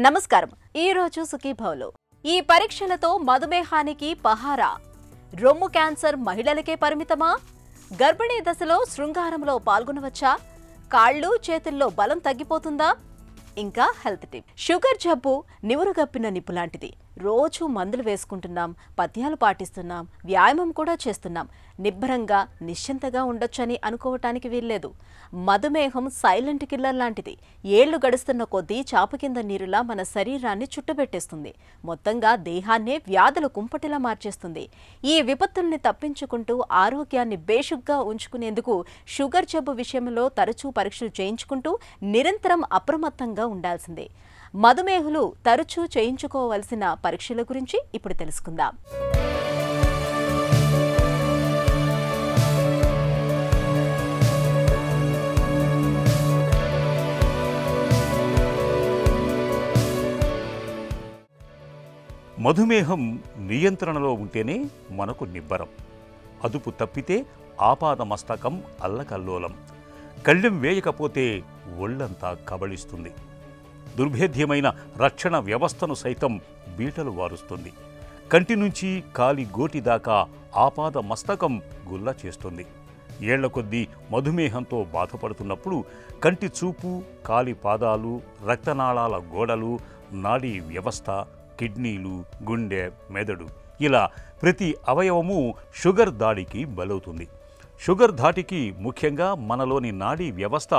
నమస్కారం. ఈ రోజు సుఖీభవలో ఈ పరీక్షలతో మధుమేహానికి పహారా. రొమ్ము క్యాన్సర్ మహిళలకే పరిమితమా? గర్భిణీ దశలో శృంగారంలో పాల్గొనవచ్చా? కాళ్ళు చేతుల్లో బలం తగ్గిపోతుందా? ఇంకా హెల్త్ టిప్. షుగర్ జబ్బు నివురుగప్పిన నిప్పు లాంటిది. రోజు మందులు వేసుకుంటున్నాం, పథ్యాలు పాటిస్తున్నాం, వ్యాయామం కూడా చేస్తున్నాం. నిబ్బరంగా నిశ్చింతగా ఉండొచ్చని అనుకోవటానికి వీల్లేదు. మధుమేహం సైలెంట్ కిల్లర్ లాంటిది. ఏళ్లు గడుస్తున్న కొద్దీ చాప కింద నీరులా మన శరీరాన్ని చుట్టుపెట్టేస్తుంది. మొత్తంగా దేహాన్నే వ్యాధుల కుంపటిలా మార్చేస్తుంది. ఈ విపత్తుల్ని తప్పించుకుంటూ ఆరోగ్యాన్ని బేషుగ్గా ఉంచుకునేందుకు షుగర్ జబ్బు విషయంలో తరచూ పరీక్షలు చేయించుకుంటూ నిరంతరం అప్రమత్తంగా ఉండాల్సిందే. మధుమేహులు తరచూ చేయించుకోవలసిన పరీక్షల గురించి ఇప్పుడు తెలుసుకుందాం. మధుమేహం నియంత్రణలో ఉంటేనే మనకు నిబ్బరం. అదుపు తప్పితే ఆపాద మస్తకం అల్లకల్లోలం. కళ్ళెం వేయకపోతే ఒళ్లంతా కబళిస్తుంది. దుర్భేద్యమైన రక్షణ వ్యవస్థను సైతం బీటలు వారుస్తుంది. కంటి నుంచి కాలి గోటి దాకా ఆపాద మస్తకం గుల్ల చేస్తుంది. ఏళ్ల కొద్దీ మధుమేహంతో బాధపడుతున్నప్పుడు కంటి చూపు, కాలి పాదాలు, రక్తనాళాల గోడలు, నాడీ వ్యవస్థ, కిడ్నీలు, గుండె, మెదడు ఇలా ప్రతి అవయవము షుగర్ దాడికి బలవుతుంది. షుగర్ ధాటికి ముఖ్యంగా మనలోని నాడీ వ్యవస్థ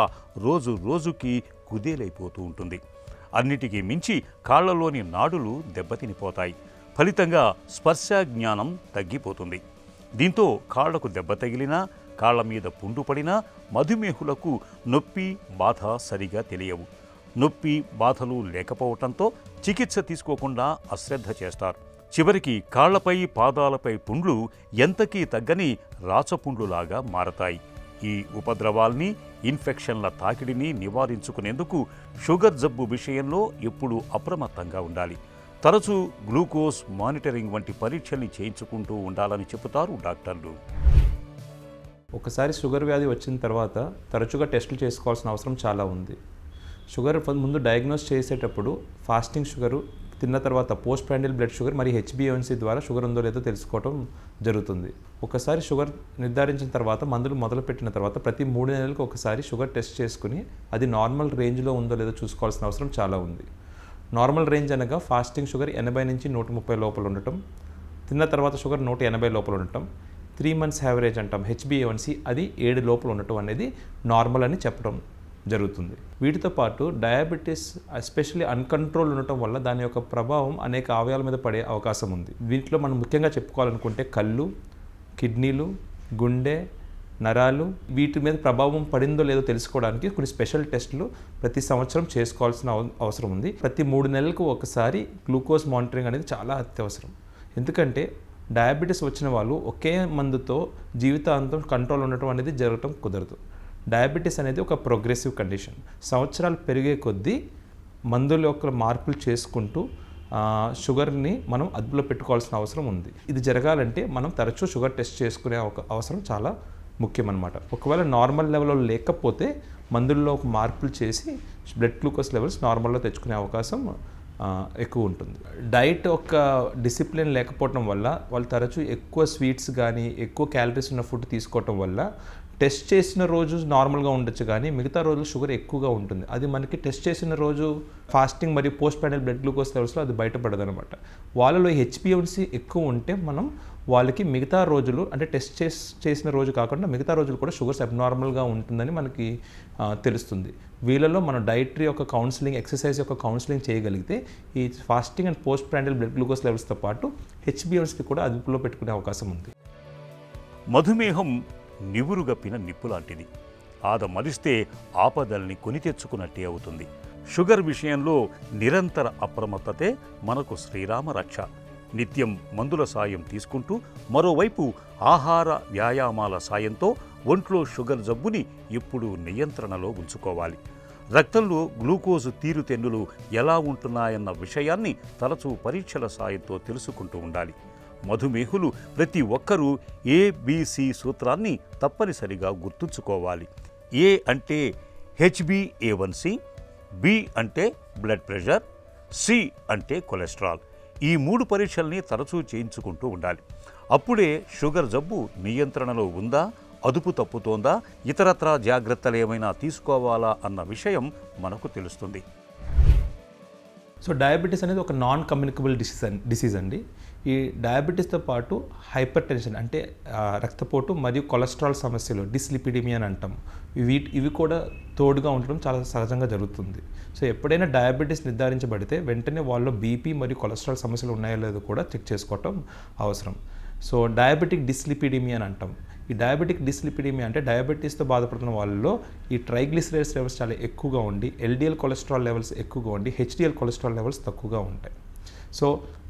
రోజు రోజుకి కుదేలైపోతూ ఉంటుంది. అన్నిటికీ మించి కాళ్లలోని నాడులు దెబ్బతినిపోతాయి. ఫలితంగా స్పర్శ జ్ఞానం తగ్గిపోతుంది. దీంతో కాళ్లకు దెబ్బ తగిలినా, కాళ్ల మీద పుండు పడినా మధుమేహులకు నొప్పి, బాధ సరిగా తెలియవు. నొప్పి, బాధలు లేకపోవటంతో చికిత్స తీసుకోకుండా అశ్రద్ధ చేస్తారు. చివరికి కాళ్లపై, పాదాలపై పుండ్లు ఎంతకీ తగ్గని రాచపుండ్లులాగా మారతాయి. ఈ ఉపద్రవాల్ని, ఇన్ఫెక్షన్ల తాకిడిని నివారించుకునేందుకు షుగర్ జబ్బు విషయంలో ఎప్పుడూ అప్రమత్తంగా ఉండాలి. తరచూ గ్లూకోజ్ మానిటరింగ్ వంటి పరీక్షల్ని చేయించుకుంటూ ఉండాలని చెబుతారు డాక్టర్లు. ఒకసారి షుగర్ వ్యాధి వచ్చిన తర్వాత తరచుగా టెస్టులు చేసుకోవాల్సిన అవసరం చాలా ఉంది. షుగర్ ముందు డయాగ్నోస్ చేసేటప్పుడు ఫాస్టింగ్ షుగరు, తిన్న తర్వాత పోస్ట్ ప్రాండియల్ బ్లడ్ షుగర్ మరియు HbA1c ద్వారా షుగర్ ఉందో లేదో తెలుసుకోవడం జరుగుతుంది. ఒకసారి షుగర్ నిర్ధారించిన తర్వాత మందులు మొదలుపెట్టిన తర్వాత ప్రతి 3 నెలలకు ఒకసారి షుగర్ టెస్ట్ చేసుకుని అది నార్మల్ రేంజ్లో ఉందో లేదో చూసుకోవాల్సిన అవసరం చాలా ఉంది. నార్మల్ రేంజ్ అనగా ఫాస్టింగ్ షుగర్ 80 నుంచి 130 లోపల ఉండటం, తిన్న తర్వాత షుగర్ 180 లోపల ఉండటం, 3 months యావరేజ్ అంటాం HbA1c అది 7 లోపల ఉండటం అనేది నార్మల్ అని చెప్పడం జరుగుతుంది. వీటితో పాటు డయాబెటీస్ ఎస్పెషల్లీ అన్కంట్రోల్ ఉండటం వల్ల దాని యొక్క ప్రభావం అనేక అవయవాల మీద పడే అవకాశం ఉంది. వీటిలో మనం ముఖ్యంగా చెప్పుకోవాలనుకుంటే కళ్ళు, కిడ్నీలు, గుండె, నరాలు వీటి మీద ప్రభావం పడిందో లేదో తెలుసుకోవడానికి కొన్ని స్పెషల్ టెస్టులు ప్రతి సంవత్సరం చేసుకోవాల్సిన అవసరం ఉంది. ప్రతి 3 నెలలకు ఒకసారి గ్లూకోజ్ మానిటరింగ్ అనేది చాలా అత్యవసరం. ఎందుకంటే డయాబెటీస్ వచ్చిన వాళ్ళు ఒకే మందుతో జీవితాంతం కంట్రోల్ ఉండటం అనేది జరగటం కుదరదు. డయాబెటీస్ అనేది ఒక ప్రోగ్రెసివ్ కండిషన్. సంవత్సరాలు పెరిగే కొద్దీ మందుల యొక్క మార్పులు చేసుకుంటూ షుగర్ని మనం అదుపులో పెట్టుకోవాల్సిన అవసరం ఉంది. ఇది జరగాలంటే మనం తరచూ షుగర్ టెస్ట్ చేసుకునే అవసరం చాలా ముఖ్యం అన్నమాట. ఒకవేళ నార్మల్ లెవెల్లో లేకపోతే మందుల్లో మార్పులు చేసి బ్లడ్ గ్లూకోజ్ లెవెల్స్ నార్మల్లో తెచ్చుకునే అవకాశం ఎక్కువ ఉంటుంది. డైట్ ఒక డిసిప్లిన్ లేకపోవడం వల్ల వాళ్ళు తరచూ ఎక్కువ స్వీట్స్ కానీ ఎక్కువ క్యాలరీస్ ఉన్న ఫుడ్ తీసుకోవటం వల్ల టెస్ట్ చేసిన రోజు నార్మల్గా ఉండొచ్చు కానీ మిగతా రోజులు షుగర్ ఎక్కువగా ఉంటుంది. అది మనకి టెస్ట్ చేసిన రోజు ఫాస్టింగ్ మరియు పోస్ట్ ప్రాండియల్ బ్లడ్ గ్లూకోజ్ లెవెల్స్లో అది బయటపడదు అనమాట. వాళ్ళలో HbA1c ఎక్కువ ఉంటే మనం వాళ్ళకి మిగతా రోజులు అంటే టెస్ట్ చేసిన రోజు కాకుండా మిగతా రోజులు కూడా షుగర్స్ అబ్నార్మల్గా ఉంటుందని మనకి తెలుస్తుంది. వీళ్ళలో మనం డైటరీ యొక్క కౌన్సిలింగ్, ఎక్సర్సైజ్ యొక్క కౌన్సిలింగ్ చేయగలిగితే ఈ fasting and post prandial blood glucose లెవెల్స్తో పాటు HbA1c కూడా అదుపులో పెట్టుకునే అవకాశం ఉంది. మధుమేహం నివురుగప్పిన నిప్పు లాంటిది. ఆదమరిస్తే ఆపదల్ని కొని తెచ్చుకున్నట్టే అవుతుంది. షుగర్ విషయంలో నిరంతర అప్రమత్తతే మనకు శ్రీరామ రక్ష. నిత్యం మందుల సాయం తీసుకుంటూ మరోవైపు ఆహార వ్యాయామాల సాయంతో ఒంట్లో షుగర్ జబ్బుని ఎప్పుడూ నియంత్రణలో ఉంచుకోవాలి. రక్తంలో గ్లూకోజు తీరుతెన్నులు ఎలా ఉంటున్నాయన్న విషయాన్ని తరచూ పరీక్షల సాయంతో తెలుసుకుంటూ ఉండాలి. మధుమేహులు ప్రతి ఒక్కరూ ABC సూత్రాన్ని తప్పనిసరిగా గుర్తుంచుకోవాలి. A అంటే HbA1c, B అంటే బ్లడ్ ప్రెషర్, సి అంటే కొలెస్ట్రాల్. ఈ 3 పరీక్షల్ని తరచూ చేయించుకుంటూ ఉండాలి. అప్పుడే షుగర్ జబ్బు నియంత్రణలో ఉందా, అదుపు తప్పుతోందా, ఇతరత్రా జాగ్రత్తలు ఏమైనా తీసుకోవాలా అన్న విషయం మనకు తెలుస్తుంది. సో డయాబెటీస్ అనేది ఒక నాన్ కమ్యూనికబుల్ డిసీజ్ అండి. ఈ డయాబెటీస్తో పాటు హైపర్ టెన్షన్ అంటే రక్తపోటు మరియు కొలెస్ట్రాల్ సమస్యలు డిస్లిపిడిమియా అని అంటాం. ఇవి కూడా తోడుగా ఉండడం చాలా సహజంగా జరుగుతుంది. సో ఎప్పుడైనా డయాబెటీస్ నిర్ధారించబడితే వెంటనే వాళ్ళలో బీపీ మరియు కొలెస్ట్రాల్ సమస్యలు ఉన్నాయో లేదో కూడా చెక్ చేసుకోవటం అవసరం. సో డయాబెటిక్ డిస్లిపిడిమియా అని అంటాం. ఈ డయాబెటిక్ డిస్లిపిడిమియా అంటే డయాబెటీస్తో బాధపడుతున్న వాళ్ళలో ఈ ట్రైగ్లిసరైడ్స్ లెవెల్స్ చాలా ఎక్కువగా ఉండి, ఎల్డిఎల్ కొలెస్ట్రాల్ లెవెల్స్ ఎక్కువగా ఉండి, హెచ్డిఎల్ కొలెస్ట్రాల్ లెవెల్స్ తక్కువగా ఉంటాయి. సో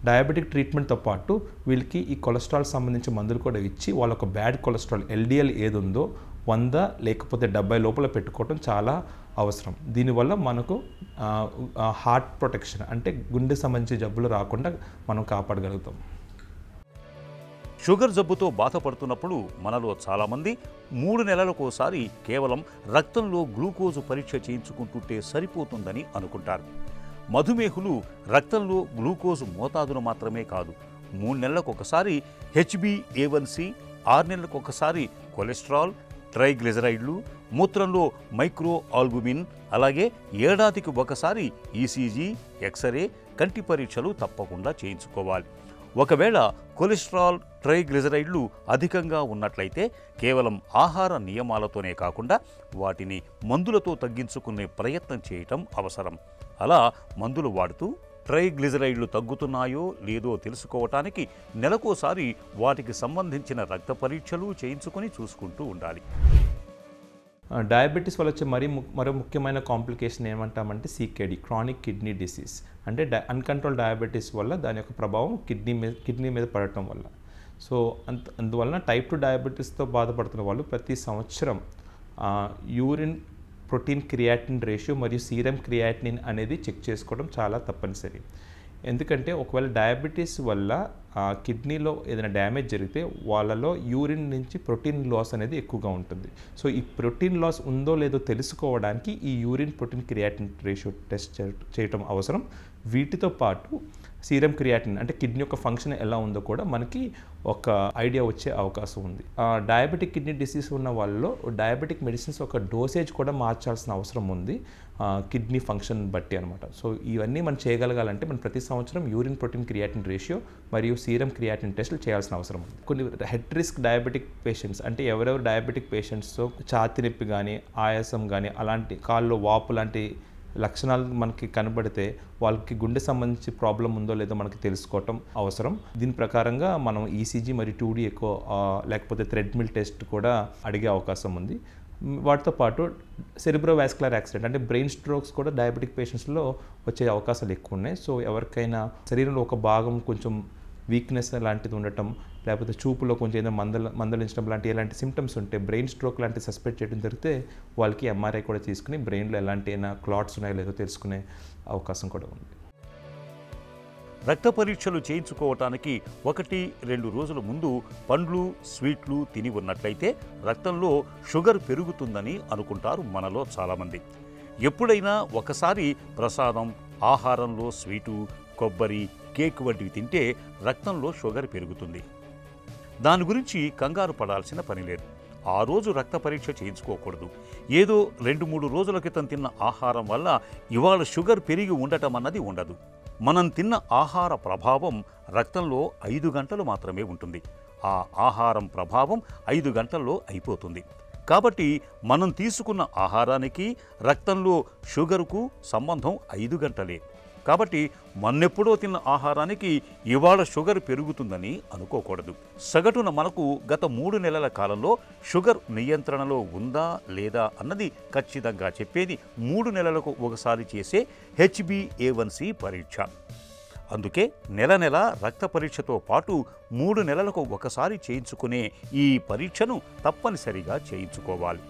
డయాబెటిక్ ట్రీట్మెంట్తో పాటు వీళ్ళకి ఈ కొలెస్ట్రాల్ సంబంధించి మందులు కూడా ఇచ్చి వాళ్ళ ఒక బ్యాడ్ కొలెస్ట్రాల్ ఎల్డిఎల్ ఏది ఉందో 100 లేకపోతే 70 లోపల పెట్టుకోవడం చాలా అవసరం. దీనివల్ల మనకు హార్ట్ ప్రొటెక్షన్ అంటే గుండె సంబంధించి జబ్బులు రాకుండా మనం కాపాడగలుగుతాం. షుగర్ జబ్బుతో బాధపడుతున్నప్పుడు మనలో చాలామంది 3 నెలలకోసారి కేవలం రక్తంలో గ్లూకోజు పరీక్ష చేయించుకుంటుంటే సరిపోతుందని అనుకుంటారు. మధుమేహులు రక్తంలో గ్లూకోజు మోతాదును మాత్రమే కాదు, 3 నెలలకొకసారి HbA1c, 6 నెలలకొకసారి కొలెస్ట్రాల్, ట్రైగ్లిజరైడ్లు, మూత్రంలో మైక్రో ఆల్బుమిన్, అలాగే ఏడాదికి ఒకసారి ఈసీజీ, ఎక్స్రే, కంటి పరీక్షలు తప్పకుండా చేయించుకోవాలి. ఒకవేళ కొలెస్ట్రాల్, ట్రైగ్లిజరైడ్లు అధికంగా ఉన్నట్లయితే కేవలం ఆహార నియమాలతోనే కాకుండా వాటిని మందులతో తగ్గించుకునే ప్రయత్నం చేయటం అవసరం. అలా మందులు వాడుతూ ట్రైగ్లిజరైడ్లు తగ్గుతున్నాయో లేదో తెలుసుకోవటానికి నెలకోసారి వాటికి సంబంధించిన రక్త పరీక్షలు చేయించుకొని చూసుకుంటూ ఉండాలి. డయాబెటీస్ వల్ల వచ్చే మరో ముఖ్యమైన కాంప్లికేషన్ ఏమంటామంటే CKD, క్రానిక్ కిడ్నీ డిసీజ్. అంటే అన్కంట్రోల్ డయాబెటీస్ వల్ల దాని యొక్క ప్రభావం కిడ్నీ మీద పడటం వల్ల. సో అందువలన టైప్ 2 డయాబెటీస్తో బాధపడుతున్న వాళ్ళు ప్రతి సంవత్సరం యూరిన్ ప్రోటీన్ క్రియాటిన్ రేషియో మరియు సీరం క్రియాటినిన్ అనేది చెక్ చేసుకోవడం చాలా తప్పనిసరి. ఎందుకంటే ఒకవేళ డయాబెటీస్ వల్ల కిడ్నీలో ఏదైనా డ్యామేజ్ జరిగితే వాళ్ళలో యూరిన్ నుంచి ప్రోటీన్ లాస్ అనేది ఎక్కువగా ఉంటుంది. సో ఈ ప్రోటీన్ లాస్ ఉందో లేదో తెలుసుకోవడానికి ఈ urine protein creatine ratio test చేయటం అవసరం. వీటితో పాటు సీరం క్రియాటిన్ అంటే కిడ్నీ యొక్క ఫంక్షన్ ఎలా ఉందో కూడా మనకి ఒక ఐడియా వచ్చే అవకాశం ఉంది. డయాబెటిక్ కిడ్నీ డిసీజ్ ఉన్న వాళ్ళలో డయాబెటిక్ మెడిసిన్స్ ఒక డోసేజ్ కూడా మార్చాల్సిన అవసరం ఉంది కిడ్నీ ఫంక్షన్ బట్టి అనమాట. సో ఇవన్నీ మనం చేయగలగాలంటే మనం ప్రతి సంవత్సరం యూరిన్ ప్రోటీన్ క్రియాటిన్ రేషియో మరియు సీరం క్రియాటిన్ టెస్టులు చేయాల్సిన అవసరం ఉంది. కొన్ని హెడ్ రిస్క్ డయాబెటిక్ పేషెంట్స్ అంటే ఎవరెవరు డయాబెటిక్ పేషెంట్స్తో ఛాతీ నొప్పి కానీ, ఆయాసం కానీ, అలాంటి కాళ్ళు వాపు లాంటి లక్షణాలు మనకి కనబడితే వాళ్ళకి గుండె సంబంధించి ప్రాబ్లం ఉందో లేదో మనకి తెలుసుకోవటం అవసరం. దీని ప్రకారంగా మనం ఈసీజీ మరియు 2D ఎక్కువ లేకపోతే థ్రెడ్మిల్ టెస్ట్ కూడా అడిగే అవకాశం ఉంది. వాటితో పాటు సెరిబ్రోవాస్కులర్ యాక్సిడెంట్ అంటే బ్రెయిన్ స్ట్రోక్స్ కూడా డయాబెటిక్ పేషెంట్స్లో వచ్చే అవకాశాలు ఎక్కువ ఉన్నాయి. సో ఎవరికైనా శరీరంలో ఒక భాగం కొంచెం వీక్నెస్ లాంటిది ఉండటం, లేకపోతే చూపులో కొంచెం ఏదైనా మందలించడం లాంటి ఎలాంటి సిమ్టమ్స్ ఉంటే బ్రెయిన్ స్ట్రోక్ లాంటి సస్పెక్ట్ చేయడం జరిగితే వాళ్ళకి MRI కూడా తీసుకుని బ్రెయిన్లో ఎలాంటి అయినా క్లాట్స్ ఉన్నాయో లేదో తెలుసుకునే అవకాశం కూడా ఉంది. రక్త పరీక్షలు చేయించుకోవటానికి 1-2 రోజుల ముందు పండ్లు, స్వీట్లు తిని ఉన్నట్లయితే రక్తంలో షుగర్ పెరుగుతుందని అనుకుంటారు మనలో చాలామంది. ఎప్పుడైనా ఒకసారి ప్రసాదం, ఆహారంలో స్వీటు, కొబ్బరి, కేక్ వంటివి తింటే రక్తంలో షుగర్ పెరుగుతుంది. దాని గురించి కంగారు పడాల్సిన పని లేదు. ఆ రోజు రక్త పరీక్ష చేయించుకోకూడదు. ఏదో 2-3 రోజుల క్రితం తిన్న ఆహారం వల్ల ఇవాళ షుగర్ పెరిగి ఉండటం అన్నది ఉండదు. మనం తిన్న ఆహార ప్రభావం రక్తంలో 5 గంటలు మాత్రమే ఉంటుంది. ఆ ఆహారం ప్రభావం 5 గంటల్లో అయిపోతుంది. కాబట్టి మనం తీసుకున్న ఆహారానికి రక్తంలో షుగర్కు సంబంధం 5 గంటలే. కాబట్టి మొన్నెప్పుడో తిన్న ఆహారానికి ఇవాళ షుగర్ పెరుగుతుందని అనుకోకూడదు. సగటున మనకు గత 3 నెలల కాలంలో షుగర్ నియంత్రణలో ఉందా లేదా అన్నది ఖచ్చితంగా చెప్పేది 3 నెలలకు ఒకసారి చేసే HbA1c పరీక్ష. అందుకే నెల రక్త పరీక్షతో పాటు 3 నెలలకు ఒకసారి చేయించుకునే ఈ పరీక్షను తప్పనిసరిగా చేయించుకోవాలి.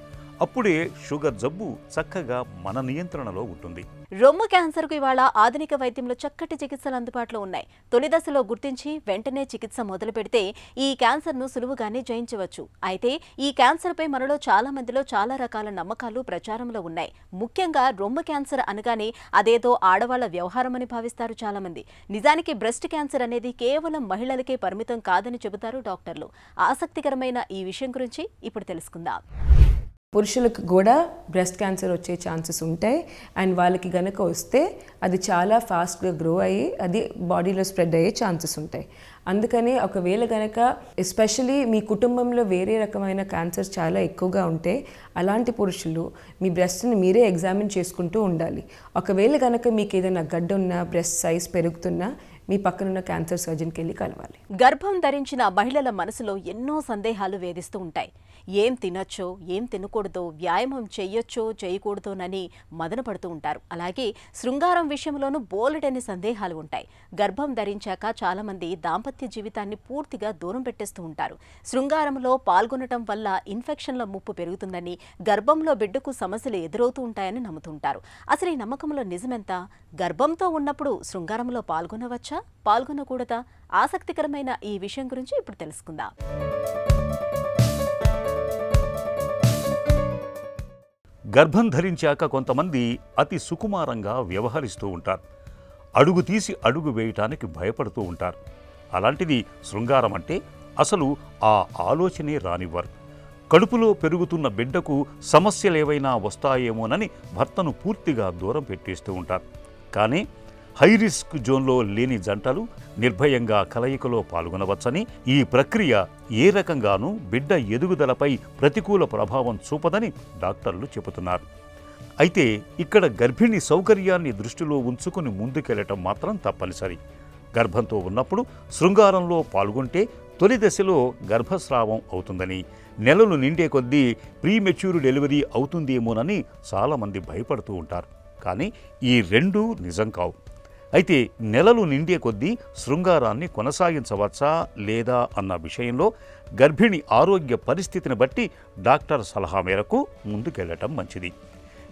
అప్పుడే షుగర్ జబ్బు చక్కగా మన నియంత్రణలో ఉంటుంది. రొమ్ము క్యాన్సర్కు ఇవాళ ఆధునిక వైద్యంలో చక్కటి చికిత్సలు అందుబాటులో ఉన్నాయి. తొలి దశలో గుర్తించి వెంటనే చికిత్స మొదలు పెడితే ఈ క్యాన్సర్ను సులువుగానే జయించవచ్చు. అయితే ఈ క్యాన్సర్పై మనలో చాలా మందిలో చాలా రకాల నమ్మకాలు ప్రచారంలో ఉన్నాయి. ముఖ్యంగా రొమ్ము క్యాన్సర్ అనగానే అదేదో ఆడవాళ్ల వ్యవహారమని భావిస్తారు చాలా మంది. నిజానికి బ్రెస్ట్ క్యాన్సర్ అనేది కేవలం మహిళలకే పరిమితం కాదని చెబుతారు డాక్టర్లు. ఆసక్తికరమైన ఈ విషయం గురించి ఇప్పుడు తెలుసుకుందాం. పురుషులకు కూడా బ్రెస్ట్ క్యాన్సర్ వచ్చే ఛాన్సెస్ ఉంటాయి. అండ్ వాళ్ళకి గనక వస్తే అది చాలా ఫాస్ట్గా గ్రో అయ్యి అది బాడీలో స్ప్రెడ్ అయ్యే ఛాన్సెస్ ఉంటాయి. అందుకని ఒకవేళ గనక ఎస్పెషలీ మీ కుటుంబంలో వేరే రకమైన క్యాన్సర్స్ చాలా ఎక్కువగా ఉంటే అలాంటి పురుషులు మీ బ్రెస్ట్ని మీరే ఎగ్జామిన్ చేసుకుంటూ ఉండాలి. ఒకవేళ గనక మీకు ఏదైనా గడ్డ ఉన్నా బ్రెస్ట్ సైజ్ పెరుగుతున్నా మీ పక్కనున్న క్యాన్సర్ సర్జన్కి వెళ్ళి కలవాలి. గర్భం ధరించిన మహిళల మనసులో ఎన్నో సందేహాలు వేధిస్తూ ఉంటాయి. ఏం తినొచ్చో ఏం తినకూడదో, వ్యాయామం చెయ్యొచ్చో చేయకూడదోనని మదన పడుతూ ఉంటారు. అలాగే శృంగారం విషయంలోనూ బోలెడని సందేహాలు ఉంటాయి. గర్భం ధరించాక చాలామంది దాంపత్య జీవితాన్ని పూర్తిగా దూరం పెట్టేస్తూ ఉంటారు. శృంగారంలో పాల్గొనటం వల్ల ఇన్ఫెక్షన్ల ముప్పు పెరుగుతుందని, గర్భంలో బిడ్డకు సమస్యలు ఎదురవుతూ ఉంటాయని నమ్ముతుంటారు. అసలు ఈ నమ్మకంలో నిజమెంత? గర్భంతో ఉన్నప్పుడు శృంగారంలో పాల్గొనవచ్చా, పాల్గొనకూడదా? ఆసక్తికరమైన ఈ విషయం గురించి ఇప్పుడు తెలుసుకుందాం. గర్భం ధరించాక కొంతమంది అతి సుకుమారంగా వ్యవహరిస్తూ ఉంటారు. అడుగు తీసి అడుగు వేయటానికి భయపడుతూ ఉంటారు. అలాంటిది శృంగారం అంటే అసలు ఆ ఆలోచనే రానివ్వరు. కడుపులో పెరుగుతున్న బిడ్డకు సమస్యలేవైనా వస్తాయేమోనని భర్తను పూర్తిగా దూరం పెట్టేస్తూ ఉంటారు. కానీ హై రిస్క్ జోన్లో లేని జంటలు నిర్భయంగా కలయికలో పాల్గొనవచ్చని, ఈ ప్రక్రియ ఏ రకంగానూ బిడ్డ ఎదుగుదలపై ప్రతికూల ప్రభావం చూపదని డాక్టర్లు చెబుతున్నారు. అయితే ఇక్కడ గర్భిణి సౌకర్యాన్ని దృష్టిలో ఉంచుకుని ముందుకెళ్లటం మాత్రం తప్పనిసరి. గర్భంతో ఉన్నప్పుడు శృంగారంలో పాల్గొంటే తొలి దశలో గర్భస్రావం అవుతుందని, నెలలు నిండే కొద్దీ ప్రీమెచ్యూర్ డెలివరీ అవుతుందేమోనని చాలామంది భయపడుతూ ఉంటారు. కానీ ఈ రెండూ నిజం కావు. అయితే నెలలు నిండే కొద్దీ శృంగారాన్ని కొనసాగించవచ్చా లేదా అన్న విషయంలో గర్భిణి ఆరోగ్య పరిస్థితిని బట్టి డాక్టర్ సలహా మేరకు ముందుకెళ్లటం మంచిది.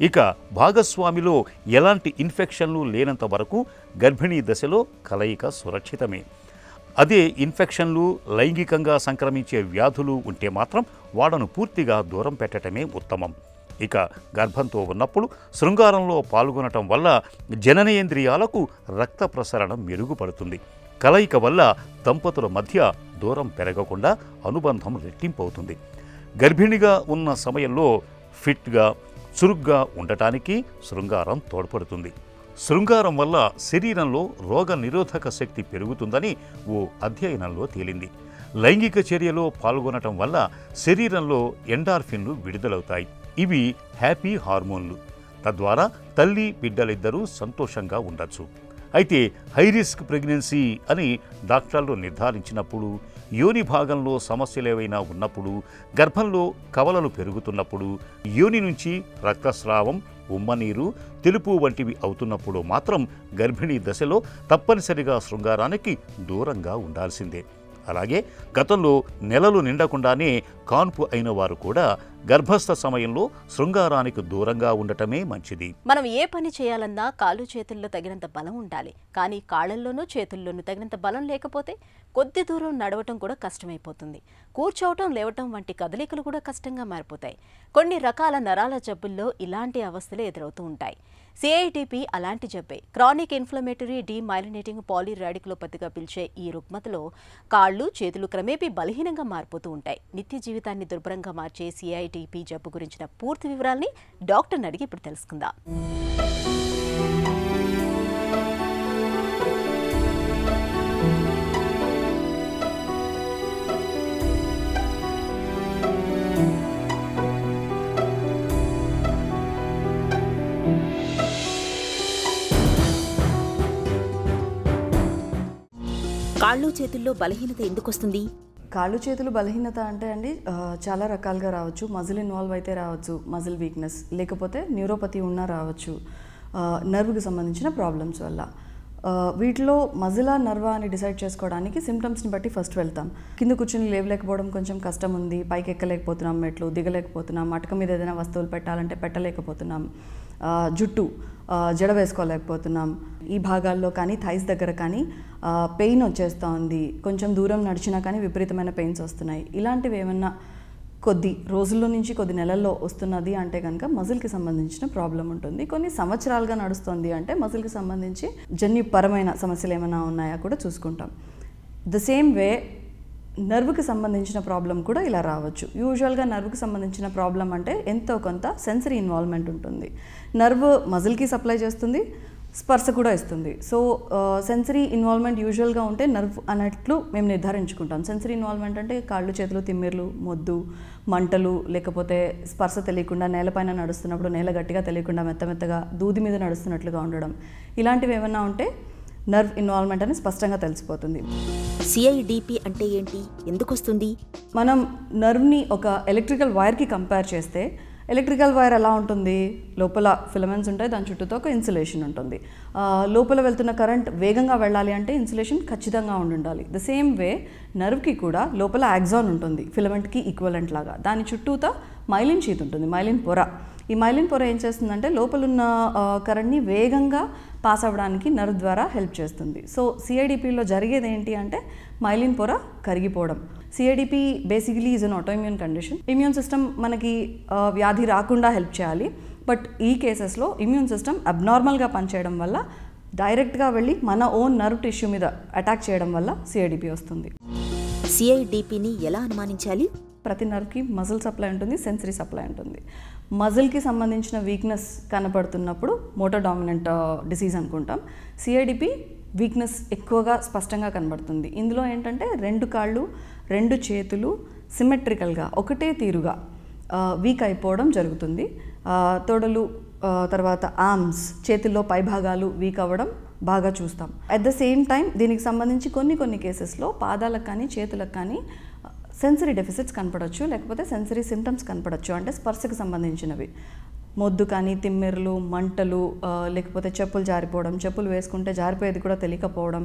ఇక భాగస్వామిలో ఎలాంటి ఇన్ఫెక్షన్లు లేనంత వరకు గర్భిణీ దశలో కలయిక సురక్షితమే. అదే ఇన్ఫెక్షన్లు, లైంగికంగా సంక్రమించే వ్యాధులు ఉంటే మాత్రం వాళ్లను పూర్తిగా దూరం పెట్టడమే ఉత్తమం. ఇక గర్భంతో ఉన్నప్పుడు శృంగారంలో పాల్గొనటం వల్ల జననేంద్రియాలకు రక్త ప్రసరణ మెరుగుపడుతుంది. కలయిక వల్ల దంపతుల మధ్య దూరం పెరగకుండా అనుబంధం రెట్టింపవుతుంది. గర్భిణిగా ఉన్న సమయంలో ఫిట్గా, చురుగ్గా ఉండటానికి శృంగారం తోడ్పడుతుంది. శృంగారం వల్ల శరీరంలో రోగ నిరోధక శక్తి పెరుగుతుందని ఓ అధ్యయనంలో తేలింది. లైంగిక చర్యలో పాల్గొనటం వల్ల శరీరంలో ఎండార్ఫిన్లు విడుదలవుతాయి. ఇవి హ్యాపీ హార్మోన్లు. తద్వారా తల్లి, బిడ్డలిద్దరూ సంతోషంగా ఉండొచ్చు. అయితే హై రిస్క్ ప్రెగ్నెన్సీ అని డాక్టర్లు నిర్ధారించినప్పుడు, యోని భాగంలో సమస్యలేవైనా ఉన్నప్పుడు, గర్భంలో కవలలు పెరుగుతున్నప్పుడు, యోని నుంచి రక్తస్రావం, ఉమ్మనీరు, తెలుపు వంటివి అవుతున్నప్పుడు మాత్రం గర్భిణీ దశలో తప్పనిసరిగా శృంగారానికి దూరంగా ఉండాల్సిందే. అలాగే గతంలో నెలలు నిండకుండానే కాన్పు అయిన వారు కూడా గర్భస్థ సమయంలో శృంగారానికి దూరంగా ఉండటమే మంచిది. మనం ఏ పని చేయాలన్నా కాళ్ళు చేతుల్లో తగినంత బలం ఉండాలి. కానీ కాళ్ళల్లోనూ చేతుల్లోనూ తగినంత బలం లేకపోతే కొద్ది దూరం నడవటం కూడా కష్టమైపోతుంది. కూర్చోవటం, లేవటం వంటి కదలికలు కూడా కష్టంగా మారిపోతాయి. కొన్ని రకాల నరాల జబ్బుల్లో ఇలాంటి అవస్థలే ఎదురవుతూ ఉంటాయి. CIDP అలాంటి జబ్బే. క్రానిక్ ఇన్ఫ్లమేటరీ డీమైలినేటింగ్ పాలీరాడికులోపతిగా పిలిచే ఈ రుగ్మతలో కాళ్ళు, చేతులు క్రమేపీ బలహీనంగా మారిపోతూ ఉంటాయి. నిత్య జీవితాన్ని దుర్భరంగా మార్చే CIDP జబ్బు గురించిన పూర్తి వివరాల్ని డాక్టర్ని అడిగి ఇప్పుడు తెలుసుకుందాం. కాళ్ళు చేతుల్లో బలహీనత ఎందుకు వస్తుంది? కాళ్ళు చేతులు బలహీనత అంటే అండి చాలా రకాలుగా రావచ్చు. మజిల్ ఇన్వాల్వ్ అయితే రావచ్చు, మజిల్ వీక్నెస్, లేకపోతే న్యూరోపతి ఉన్నా రావచ్చు, నర్వ్కి సంబంధించిన ప్రాబ్లమ్స్ వల్ల. వీటిలో మజిలా నర్వా అని డిసైడ్ చేసుకోవడానికి సిమ్టమ్స్ని బట్టి ఫస్ట్ వెళ్తాం. కింద కూర్చుని లేవలేకపోవడం కొంచెం కష్టం ఉంది, పైకి ఎక్కలేకపోతున్నాం, మెట్లు దిగలేకపోతున్నాం, మటక మీద ఏదైనా వస్తువులు పెట్టాలంటే పెట్టలేకపోతున్నాం, జుట్టు జడ వేసుకోలేకపోతున్నాం, ఈ భాగాల్లో కానీ థైస్ దగ్గర కానీ పెయిన్ వచ్చేస్తూ ఉంది, కొంచెం దూరం నడిచినా కానీ విపరీతమైన పెయిన్స్ వస్తున్నాయి. ఇలాంటివి ఏమన్నా కొద్ది రోజుల్లో నుంచి కొద్ది నెలల్లో వస్తున్నది అంటే కనుక మజిల్కి సంబంధించిన ప్రాబ్లం ఉంటుంది. కొన్ని సంవత్సరాలుగా నడుస్తుంది అంటే మజిల్కి సంబంధించి జన్యుపరమైన సమస్యలు ఏమైనా ఉన్నాయా కూడా చూసుకుంటాం. ద సేమ్ వే నర్వ్కి సంబంధించిన ప్రాబ్లం కూడా ఇలా రావచ్చు. యూజువల్గా నర్వ్కి సంబంధించిన ప్రాబ్లం అంటే ఎంతో కొంత సెన్సరీ ఇన్వాల్వ్మెంట్ ఉంటుంది. నర్వ్ మజిల్కి సప్లై చేస్తుంది, స్పర్శ కూడా ఇస్తుంది. సో సెన్సరీ ఇన్వాల్వ్మెంట్ యూజువల్గా ఉంటే నర్వ్ అన్నట్లు మేము నిర్ధారించుకుంటాం. సెన్సరీ ఇన్వాల్వ్మెంట్ అంటే కాళ్ళు చేతులు తిమ్మిర్లు, మొద్దు, మంటలు, లేకపోతే స్పర్శ తెలియకుండా నేలపైన నడుస్తున్నప్పుడు నేల గట్టిగా తెలియకుండా మెత్తమెత్తగా దూది మీద నడుస్తున్నట్లుగా ఉండడం, ఇలాంటివి ఏమన్నా ఉంటే నర్వ్ ఇన్వాల్వ్మెంట్ అని స్పష్టంగా తెలిసిపోతుంది. సిఐడిపి అంటే ఏంటి, ఎందుకు వస్తుంది? మనం నర్వ్ని ఒక ఎలక్ట్రికల్ వైర్కి కంపేర్ చేస్తే ఎలక్ట్రికల్ వైర్ ఎలా ఉంటుంది, లోపల ఫిలమెంట్స్ ఉంటాయి, దాని చుట్టూతో ఒక ఇన్సులేషన్ ఉంటుంది. లోపల వెళ్తున్న కరెంట్ వేగంగా వెళ్ళాలి అంటే ఇన్సులేషన్ ఖచ్చితంగా ఉండాలి. ద సేమ్ వే నర్వ్కి కూడా లోపల యాక్సాన్ ఉంటుంది, ఫిలమెంట్కి ఈక్వలెంట్ లాగా. దాని చుట్టూతో మైలిన్ షీత్ ఉంటుంది, మైలిన్ పొర. ఈ మైలిన్ పొర ఏం చేస్తుందంటే లోపలున్న కరెంట్ని వేగంగా పాస్ అవ్వడానికి నర్వ్ ద్వారా హెల్ప్ చేస్తుంది. సో సిఐడిపిలో జరిగేది ఏంటి అంటే మైలిన్ పొర కరిగిపోవడం. CIDP basically is an autoimmune condition. Immune system మనకి వ్యాధి రాకుండా హెల్ప్ చేయాలి. బట్ ఈ కేసెస్లో ఇమ్యూన్ సిస్టమ్ అబ్నార్మల్గా పనిచేయడం వల్ల డైరెక్ట్గా వెళ్ళి మన ఓన్ నర్వ్ టిష్యూ మీద అటాక్ చేయడం వల్ల సిఐడిపి వస్తుంది. సిఐడిపిని ఎలా అనుమానించాలి? ప్రతి నర్వ్కి మజిల్ సప్లై ఉంటుంది, సెన్సరీ సప్లై ఉంటుంది. మజిల్కి సంబంధించిన వీక్నెస్ కనపడుతున్నప్పుడు మోటార్ డామినెంట్ డిసీజ్ అనుకుంటాం. సిఐడిపి వీక్నెస్ ఎక్కువగా స్పష్టంగా కనబడుతుంది. ఇందులో ఏంటంటే 2 కాళ్ళు 2 చేతులు సిమెట్రికల్గా ఒకటే తీరుగా వీక్ అయిపోవడం జరుగుతుంది. తొడలు, తర్వాత ఆర్మ్స్, చేతుల్లో పైభాగాలు వీక్ అవ్వడం బాగా చూస్తాం. అట్ ద సేమ్ టైం దీనికి సంబంధించి కొన్ని కేసెస్లో పాదాలకు కానీ చేతులకు కానీ సెన్సరీ డెఫిసిట్స్ కనపడవచ్చు, లేకపోతే సెన్సరీ సిమ్టమ్స్ కనపడవచ్చు. అంటే స్పర్శకు సంబంధించినవి మొద్దు కానీ, తిమ్మిర్లు, మంటలు, లేకపోతే చెప్పులు జారిపోవడం, చెప్పులు వేసుకుంటే జారిపోయేది కూడా తెలియకపోవడం,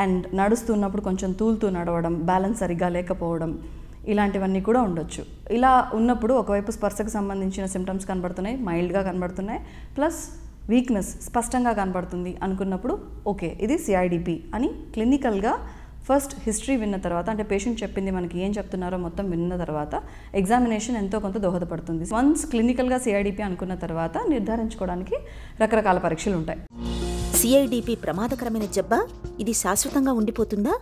అండ్ నడుస్తున్నప్పుడు కొంచెం తూలుతూ నడవడం, బ్యాలెన్స్ సరిగ్గా లేకపోవడం, ఇలాంటివన్నీ కూడా ఉండొచ్చు. ఇలా ఉన్నప్పుడు ఒకవైపు స్పర్శకు సంబంధించిన సిమ్టమ్స్ కనబడుతున్నాయి, మైల్డ్గా కనబడుతున్నాయి, ప్లస్ వీక్నెస్ స్పష్టంగా కనబడుతుంది అనుకున్నప్పుడు ఓకే ఇది సిఐడిపి అని క్లినికల్గా ఫస్ట్ హిస్టరీ విన్న తర్వాత, అంటే పేషెంట్ చెప్పింది మనకి ఏం చెప్తున్నారో మొత్తం విన్న తర్వాత ఎగ్జామినేషన్ ఎంతో కొంత దోహదపడుతుంది. వన్స్ క్లినికల్గా సిఐడిపి అనుకున్న తర్వాత నిర్ధారించుకోవడానికి రకరకాల పరీక్షలు ఉంటాయి. సిఐడిపి ప్రమాదకరమైన జబ్బా? ఇది శాశ్వతంగా ఉండిపోతుందా?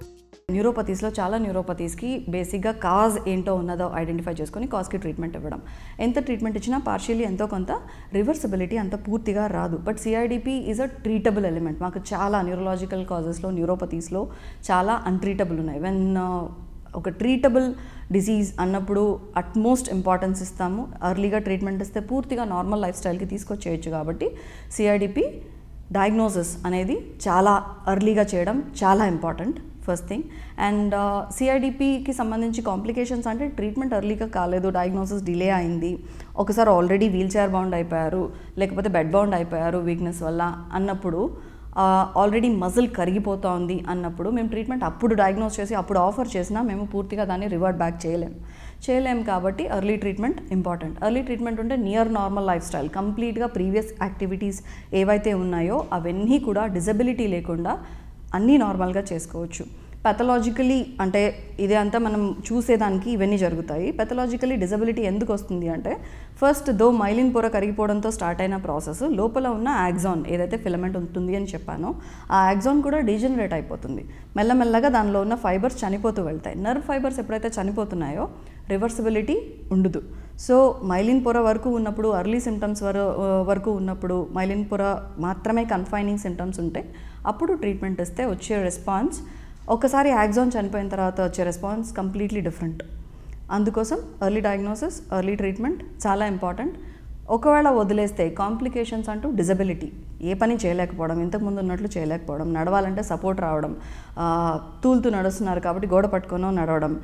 న్యూరోపతీస్లో చాలా న్యూరోపతీస్కి బేసిక్గా కాజ్ ఏంటో ఉన్నదో ఐడెంటిఫై చేసుకొని కాజ్కి ట్రీట్మెంట్ ఇవ్వడం. ఎంత ట్రీట్మెంట్ ఇచ్చినా పార్షియలీ ఎంతో కొంత రివర్సబిలిటీ అంత పూర్తిగా రాదు. But CIDP is a treatable element. మాకు చాలా న్యూరలాజికల్ కాజెస్లో, న్యూరోపతీస్లో చాలా అన్ట్రీటబుల్ ఉన్నాయి. వెన్ ఒక ట్రీటబుల్ డిసీజ్ అన్నప్పుడు అట్మోస్ట్ ఇంపార్టెన్స్ ఇస్తాము. ఎర్లీగా ట్రీట్మెంట్ ఇస్తే పూర్తిగా నార్మల్ లైఫ్ స్టైల్కి తీసుకొచ్చేయచ్చు. కాబట్టి సిఐడిపి డయాగ్నోసిస్ అనేది చాలా ఎర్లీగా చేయడం చాలా ఇంపార్టెంట్, ఫస్ట్ థింగ్. అండ్ సిఐడిపికి సంబంధించి కాంప్లికేషన్స్ అంటే ట్రీట్మెంట్ ఎర్లీగా కాలేదు, డయాగ్నోసిస్ డిలే అయింది, ఒకసారి ఆల్రెడీ వీల్ చైర్ బౌండ్ అయిపోయారు, లేకపోతే బెడ్ బౌండ్ అయిపోయారు వీక్నెస్ వల్ల అన్నప్పుడు, ఆల్రెడీ మజిల్ కరిగిపోతోంది అన్నప్పుడు మేము ట్రీట్మెంట్ అప్పుడు డయాగ్నోస్ చేసి అప్పుడు ఆఫర్ చేసినా మేము పూర్తిగా దాన్ని రివర్ట్ బ్యాక్ చేయలేం. కాబట్టి early treatment important. Early treatment ఉంటే నియర్ నార్మల్ లైఫ్ స్టైల్, కంప్లీట్గా ప్రీవియస్ యాక్టివిటీస్ ఏవైతే ఉన్నాయో అవన్నీ కూడా డిజబిలిటీ లేకుండా అన్నీ నార్మల్గా చేసుకోవచ్చు. పెథలాజికలీ అంటే ఇదే అంతా మనం చూసేదానికి ఇవన్నీ జరుగుతాయి. పెథలాజికలీ డిజబిలిటీ ఎందుకు వస్తుంది అంటే ఫస్ట్ మైలిన్ పొర కరిగిపోవడంతో స్టార్ట్ అయిన ప్రాసెస్ లోపల ఉన్న యాక్సాన్ ఏదైతే ఫిలమెంట్ ఉంటుంది అని చెప్పానో ఆ యాక్సాన్ కూడా డీజనరేట్ అయిపోతుంది. మెల్లమెల్లగా దానిలో ఉన్న ఫైబర్స్ చనిపోతూ వెళ్తాయి. నర్వ్ ఫైబర్స్ ఎప్పుడైతే చనిపోతున్నాయో రివర్సిబిలిటీ ఉండదు. సో మైలిన్ పొర వరకు ఉన్నప్పుడు, ఎర్లీ సిమ్టమ్స్ వరకు ఉన్నప్పుడు మైలిన్ పొర మాత్రమే కన్ఫైనింగ్ సిమ్టమ్స్ ఉంటే అప్పుడు ట్రీట్మెంట్ ఇస్తే వచ్చే రెస్పాన్స్, ఒకసారి యాక్సాన్ చనిపోయిన తర్వాత వచ్చే రెస్పాన్స్ కంప్లీట్లీ డిఫరెంట్. అందుకోసం ఎర్లీ డయాగ్నోసిస్, ఎర్లీ ట్రీట్మెంట్ చాలా ఇంపార్టెంట్. ఒకవేళ వదిలేస్తే కాంప్లికేషన్స్ అంటూ డిజబిలిటీ, ఏ పని చేయలేకపోవడం, ఇంతకుముందు ఉన్నట్లు చేయలేకపోవడం, నడవాలంటే సపోర్ట్ రావడం, తూలుతూ నడుస్తున్నారు కాబట్టి గోడ పట్టుకొని నడవడం,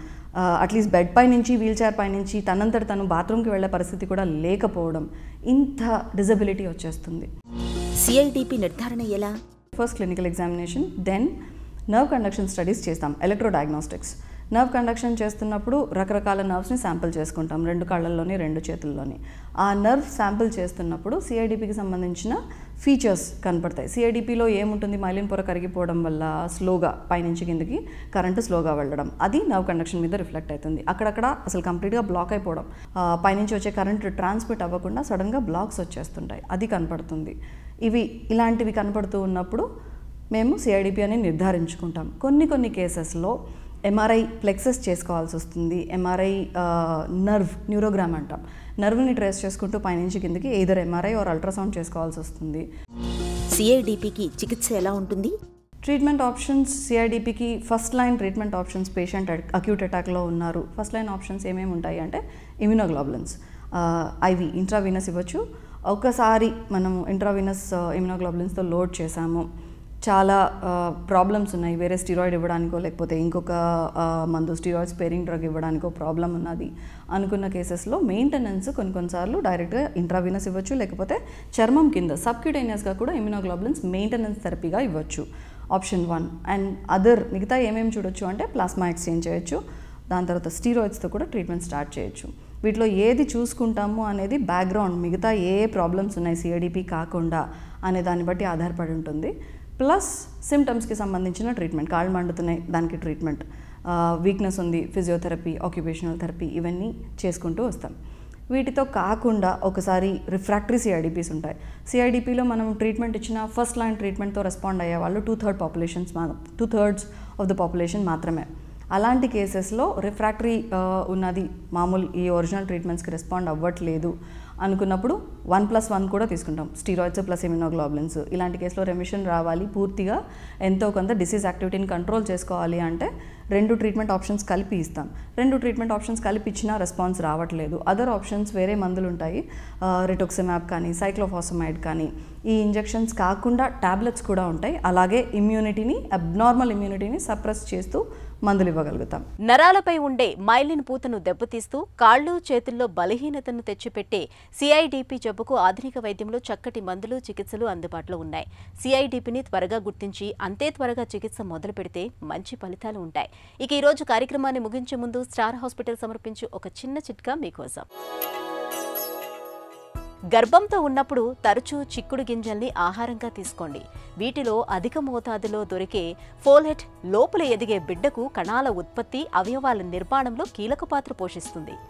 అట్లీస్ట్ బెడ్ పై నుంచి వీల్ చైర్ పై నుంచి తనంతట తను బాత్రూమ్కి వెళ్ళే పరిస్థితి కూడా లేకపోవడం, ఇంత డిజబిలిటీ వచ్చేస్తుంది. సిఐడిపి నిర్ధారణ ఎలా? First clinical examination, then nerve conduction studies చేస్తాం, ఎలక్ట్రోడయాగ్నోస్టిక్స్. నర్వ్ కండక్షన్ చేస్తున్నప్పుడు రకరకాల నర్వ్స్ని శాంపిల్ చేసుకుంటాం, 2 కాళ్ళల్లోని 2 చేతుల్లోని. ఆ నర్వ్ శాంపిల్ చేస్తున్నప్పుడు సిఐడిపికి సంబంధించిన ఫీచర్స్ కనపడతాయి. సిఐడిపిలో ఏముంటుంది, మైలిన్ పొర కరిగిపోవడం వల్ల స్లోగా పైనుంచి కిందకి కరెంటు స్లోగా వెళ్ళడం, అది నర్వ్ కండక్షన్ మీద రిఫ్లెక్ట్ అవుతుంది. అక్కడక్కడ అసలు కంప్లీట్గా బ్లాక్ అయిపోవడం, పైనుంచి వచ్చే కరెంటు ట్రాన్స్మిట్ అవ్వకుండా సడన్గా బ్లాక్స్ వచ్చేస్తుంటాయి, అది కనపడుతుంది. ఇలాంటివి కనపడుతూ ఉన్నప్పుడు మేము సిఐడిపి అని నిర్ధారించుకుంటాం. కొన్ని కేసెస్లో ఎంఆర్ఐ ప్లెక్సెస్ చేసుకోవాల్సి వస్తుంది. ఎంఆర్ఐ న్యూరోగ్రామ్ అంటాం, నర్వ్ని ట్రేస్ చేసుకుంటూ పైనుంచి కిందకి ఎయిదర్ ఎంఆర్ఐ ఆర్ అల్ట్రాసౌండ్ చేసుకోవాల్సి వస్తుంది. సిఐడిపికి చికిత్స ఎలా ఉంటుంది? ట్రీట్మెంట్ ఆప్షన్స్ సిఐడిపికి first line treatment options, patient acute అటాక్లో ఉన్నారు, ఫస్ట్ లైన్ ఆప్షన్స్ ఏమేమి ఉంటాయి అంటే ఇమ్యునోగ్లోబులిన్స్, ఐవి ఇంట్రావీనస్ ఇవ్వచ్చు. ఒకసారి మనము ఇంట్రావీనస్ ఇమ్యునోగ్లోబులిన్స్తో లోడ్ చేసాము, చాలా ప్రాబ్లమ్స్ ఉన్నాయి, వేరే స్టీరాయిడ్ ఇవ్వడానికో లేకపోతే ఇంకొక మందు స్టీరాయిడ్ స్పేరింగ్ డ్రగ్ ఇవ్వడానికో ప్రాబ్లం ఉన్నది అనుకున్న కేసెస్లో మెయింటెనెన్స్ కొన్నిసార్లు డైరెక్ట్గా ఇంట్రావీనస్ ఇవ్వచ్చు, లేకపోతే చర్మం కింద సబ్క్యూటేనియస్గా కూడా ఇమ్యునోగ్లోబులిన్స్ మెయింటెనెన్స్ థెరపీగా ఇవ్వచ్చు, ఆప్షన్ 1. అండ్ అదర్ మిగతా ఏమేమి చూడొచ్చు అంటే ప్లాస్మా ఎక్స్చేంజ్ చేయొచ్చు, దాని తర్వాత స్టీరాయిడ్స్తో కూడా ట్రీట్మెంట్ స్టార్ట్ చేయొచ్చు. వీటిలో ఏది చూసుకుంటాము అనేది బ్యాక్గ్రౌండ్, మిగతా ఏ ప్రాబ్లమ్స్ ఉన్నాయి సిఐడిపి కాకుండా అనే దాన్ని బట్టి ఆధారపడి ఉంటుంది. ప్లస్ సిమ్టమ్స్కి సంబంధించిన ట్రీట్మెంట్, కాళ్ళు మండుతున్నాయి దానికి ట్రీట్మెంట్, వీక్నెస్ ఉంది ఫిజియోథెరపీ, ఆక్యుపేషనల్ థెరపీ, ఇవన్నీ చేసుకుంటూ వస్తాం. వీటితో కాకుండా ఒకసారి రిఫ్రాక్టరీ సిఐడిపీస్ ఉంటాయి. సిఐడిపిలో మనం ట్రీట్మెంట్ ఇచ్చిన ఫస్ట్ లైన్ ట్రీట్మెంట్తో రెస్పాండ్ అయ్యే వాళ్ళు 2/3 ఆఫ్ ద పాపులేషన్ మాత్రమే. అలాంటి కేసెస్లో రిఫ్రాక్టరీ ఉన్నది, మామూలు ఈ ఒరిజినల్ ట్రీట్మెంట్స్కి రెస్పాండ్ అవ్వట్లేదు అనుకున్నప్పుడు 1+1 కూడా తీసుకుంటాం, స్టీరాయిడ్స్ ప్లస్ ఇమ్యునోగ్లోబులిన్స్. ఇలాంటి కేసులో రెమిషన్ రావాలి, పూర్తిగా ఎంతో కొంత డిసీజ్ యాక్టివిటీని కంట్రోల్ చేసుకోవాలి అంటే 2 ట్రీట్మెంట్ ఆప్షన్స్ కలిపి ఇస్తాం. 2 ట్రీట్మెంట్ ఆప్షన్స్ కలిపి ఇచ్చినా రెస్పాన్స్ రావట్లేదు, అదర్ ఆప్షన్స్ వేరే మందులు ఉంటాయి, రిటోక్సిమాబ్ కానీ సైక్లోఫాసమైడ్ కానీ, ఈ ఇంజెక్షన్స్ కాకుండా టాబ్లెట్స్ కూడా ఉంటాయి. అలాగే అబ్నార్మల్ ఇమ్యూనిటీని సప్రెస్ చేస్తూ మందులు ఇవ్వగలుగుతాం. నరాలపై ఉండే మైలిన్ పూతను దెబ్బతీస్తూ కాళ్ళు చేతుల్లో బలహీనతను తెచ్చిపెట్టే సిఐడిపి జబ్బుకు ఆధునిక వైద్యంలో చక్కటి మందులు, చికిత్సలు అందుబాటులో ఉన్నాయి. సిఐడిపిని త్వరగా గుర్తించి అంతే త్వరగా చికిత్స మొదలు పెడితే మంచి ఫలితాలు ఉంటాయి. ఇక ఈ రోజు కార్యక్రమాన్ని ముగించే ముందు స్టార్ హాస్పిటల్ సమర్పించు ఒక చిన్న చిట్కా మీకోసం. గర్భంతో ఉన్నప్పుడు తరచూ చిక్కుడు గింజల్ని ఆహారంగా తీసుకోండి. వీటిలో అధిక మోతాదులో దొరికే ఫోలేట్ లోపల ఎదిగే బిడ్డకు కణాల ఉత్పత్తి, అవయవాల నిర్మాణంలో కీలక పాత్ర పోషిస్తుంది.